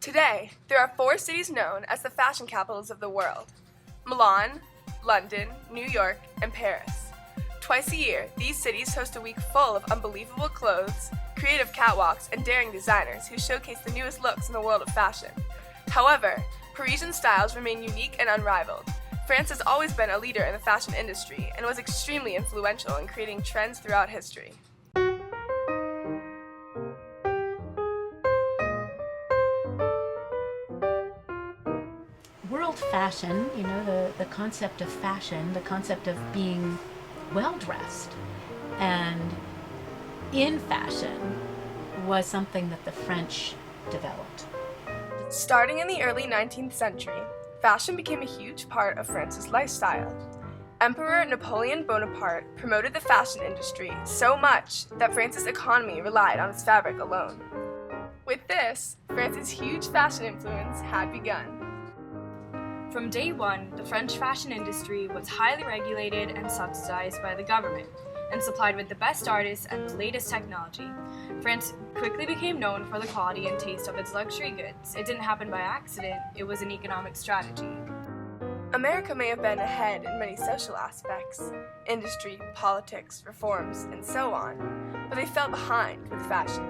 Today, there are 4 cities known as the fashion capitals of the world: Milan, London, New York, and Paris. Twice a year, these cities host a week full of unbelievable clothes, creative catwalks, and daring designers who showcase the newest looks in the world of fashion. However, Parisian styles remain unique and unrivaled. France has always been a leader in the fashion industry and was extremely influential in creating trends throughout history. World fashion, the concept of fashion, the concept of being well-dressed and in fashion was something that the French developed. Starting in the early 19th century, fashion became a huge part of France's lifestyle. Emperor Napoleon Bonaparte promoted the fashion industry so much that France's economy relied on its fabric alone. With this, France's huge fashion influence had begun. From day one, the French fashion industry was highly regulated and subsidized by the government, and supplied with the best artists and the latest technology. France quickly became known for the quality and taste of its luxury goods. It didn't happen by accident, it was an economic strategy. America may have been ahead in many social aspects, industry, politics, reforms, and so on, but they fell behind with fashion.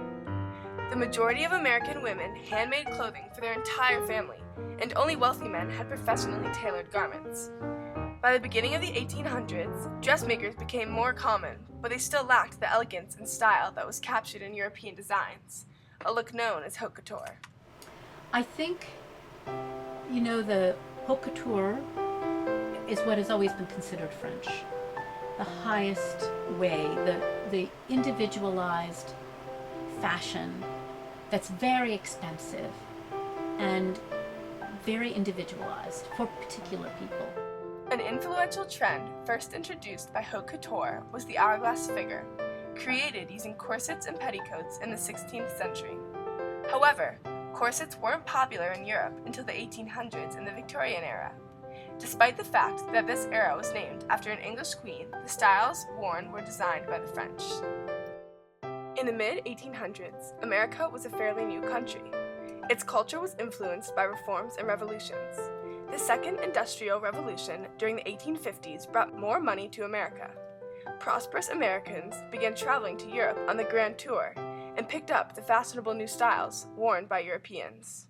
The majority of American women handmade clothing for their entire family, and only wealthy men had professionally tailored garments. By the beginning of the 1800s, dressmakers became more common, but they still lacked the elegance and style that was captured in European designs, a look known as haute couture. I think, the haute couture is what has always been considered French. The highest way, the individualized fashion that's very expensive and very individualized for particular people. An influential trend first introduced by haute couture was the hourglass figure, created using corsets and petticoats in the 16th century. However, corsets weren't popular in Europe until the 1800s and the Victorian era. Despite the fact that this era was named after an English queen, the styles worn were designed by the French. In the mid-1800s, America was a fairly new country. Its culture was influenced by reforms and revolutions. The Second Industrial Revolution during the 1850s brought more money to America. Prosperous Americans began traveling to Europe on the Grand Tour and picked up the fashionable new styles worn by Europeans.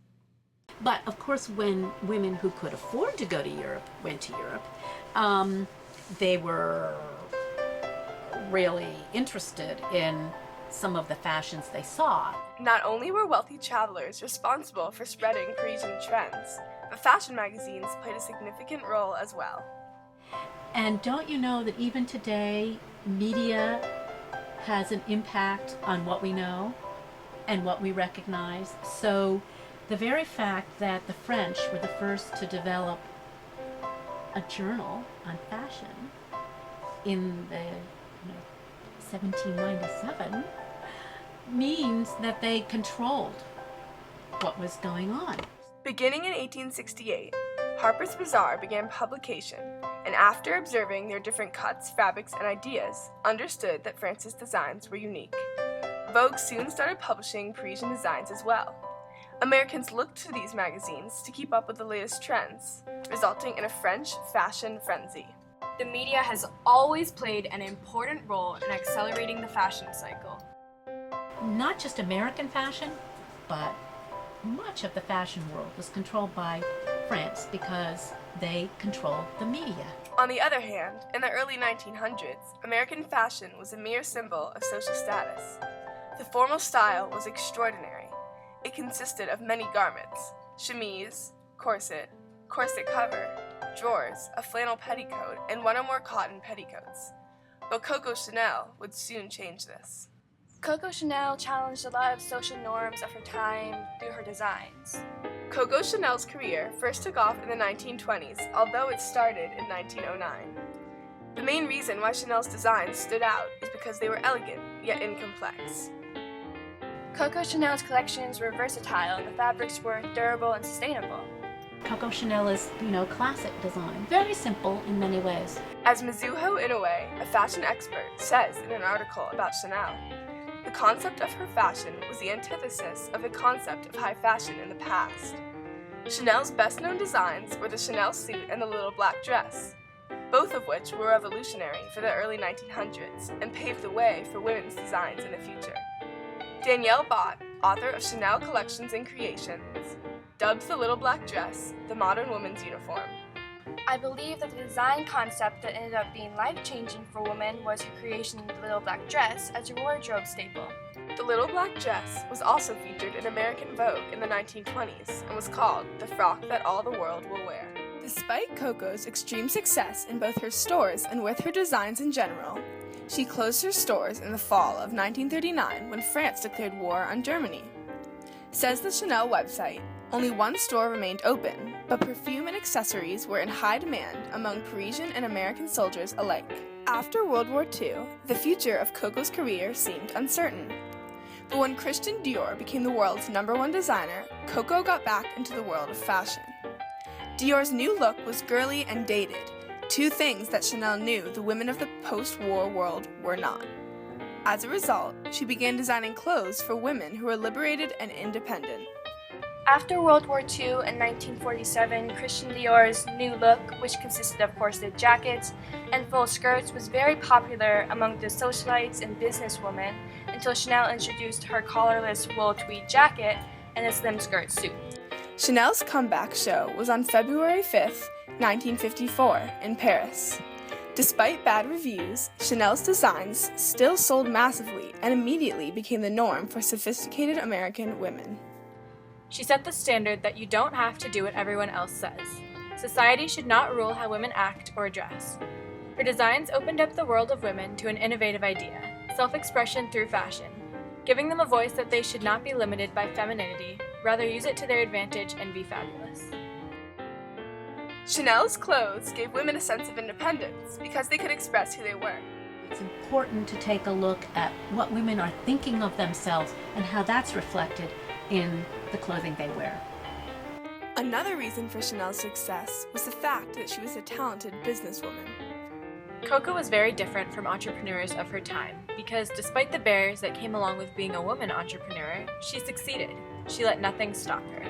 But of course, when women who could afford to go to Europe went to Europe, they were really interested in some of the fashions they saw. Not only were wealthy travelers responsible for spreading Parisian trends, but fashion magazines played a significant role as well. And don't you know that even today, media has an impact on what we know and what we recognize? So the very fact that the French were the first to develop a journal on fashion in the 1797 means that they controlled what was going on. Beginning in 1868, Harper's Bazaar began publication, and after observing their different cuts, fabrics, and ideas, understood that France's designs were unique. Vogue soon started publishing Parisian designs as well. Americans looked to these magazines to keep up with the latest trends, resulting in a French fashion frenzy. The media has always played an important role in accelerating the fashion cycle. Not just American fashion, but much of the fashion world was controlled by France because they controlled the media. On the other hand, in the early 1900s, American fashion was a mere symbol of social status. The formal style was extraordinary. It consisted of many garments: chemise, corset, corset cover, drawers, a flannel petticoat, and one or more cotton petticoats. But Coco Chanel would soon change this. Coco Chanel challenged a lot of social norms of her time through her designs. Coco Chanel's career first took off in the 1920s, although it started in 1909. The main reason why Chanel's designs stood out is because they were elegant, yet incomplex. Coco Chanel's collections were versatile and the fabrics were durable and sustainable. Coco Chanel is, classic design. Very simple in many ways. As Mizuho Inoue, a fashion expert, says in an article about Chanel, The concept of her fashion was the antithesis of the concept of high fashion in the past. Chanel's best-known designs were the Chanel suit and the little black dress, both of which were revolutionary for the early 1900s and paved the way for women's designs in the future. Danielle Bott, author of Chanel Collections and Creations, dubbed the little black dress the modern woman's uniform. I believe that the design concept that ended up being life-changing for women was her creation of the little black dress as a wardrobe staple. The little black dress was also featured in American Vogue in the 1920s and was called the frock that all the world will wear. Despite Coco's extreme success in both her stores and with her designs in general, she closed her stores in the fall of 1939 when France declared war on Germany. Says the Chanel website, only one store remained open, but perfume and accessories were in high demand among Parisian and American soldiers alike. After World War II, the future of Coco's career seemed uncertain. But when Christian Dior became the world's #1 designer, Coco got back into the world of fashion. Dior's new look was girly and dated, two things that Chanel knew the women of the post-war world were not. As a result, she began designing clothes for women who were liberated and independent. After World War II in 1947, Christian Dior's new look, which consisted of corseted jackets and full skirts, was very popular among the socialites and businesswomen until Chanel introduced her collarless wool tweed jacket and a slim skirt suit. Chanel's comeback show was on February 5, 1954, in Paris. Despite bad reviews, Chanel's designs still sold massively and immediately became the norm for sophisticated American women. She set the standard that you don't have to do what everyone else says. Society should not rule how women act or dress. Her designs opened up the world of women to an innovative idea, self-expression through fashion, giving them a voice that they should not be limited by femininity, rather use it to their advantage and be fabulous. Chanel's clothes gave women a sense of independence because they could express who they were. It's important to take a look at what women are thinking of themselves and how that's reflected in the clothing they wear. Another reason for Chanel's success was the fact that she was a talented businesswoman. Coco was very different from entrepreneurs of her time because despite the barriers that came along with being a woman entrepreneur, she succeeded. She let nothing stop her.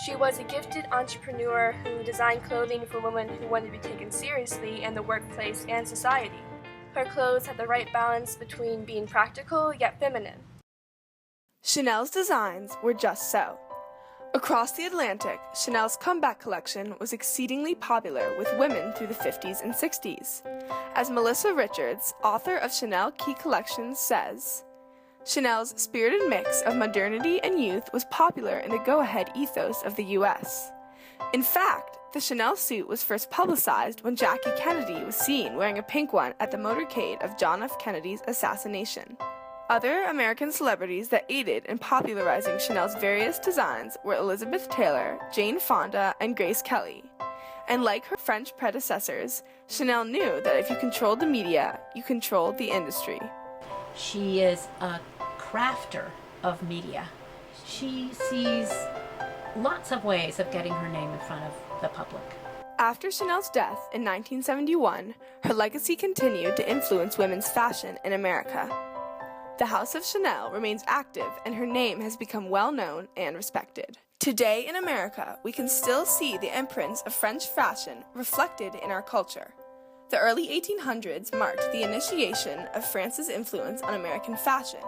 She was a gifted entrepreneur who designed clothing for women who wanted to be taken seriously in the workplace and society. Her clothes had the right balance between being practical yet feminine. Chanel's designs were just so. Across the Atlantic, Chanel's comeback collection was exceedingly popular with women through the 50s and 60s. As Melissa Richards, author of Chanel Key Collections, says, Chanel's spirited mix of modernity and youth was popular in the go-ahead ethos of the U.S. In fact, the Chanel suit was first publicized when Jackie Kennedy was seen wearing a pink one at the motorcade of John F. Kennedy's assassination. Other American celebrities that aided in popularizing Chanel's various designs were Elizabeth Taylor, Jane Fonda, and Grace Kelly. And like her French predecessors, Chanel knew that if you controlled the media, you controlled the industry. She is a crafter of media. She sees lots of ways of getting her name in front of the public. After Chanel's death in 1971, her legacy continued to influence women's fashion in America. The House of Chanel remains active and her name has become well known and respected. Today in America, we can still see the imprints of French fashion reflected in our culture. The early 1800s marked the initiation of France's influence on American fashion,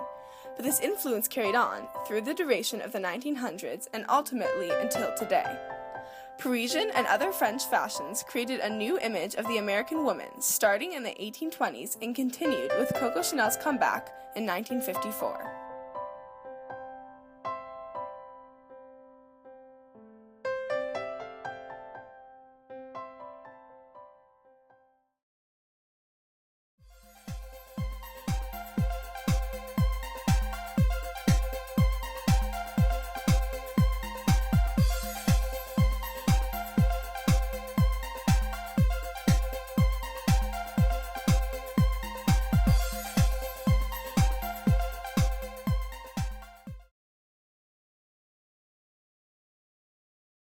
but this influence carried on through the duration of the 1900s and ultimately until today. Parisian and other French fashions created a new image of the American woman starting in the 1820s and continued with Coco Chanel's comeback in 1954.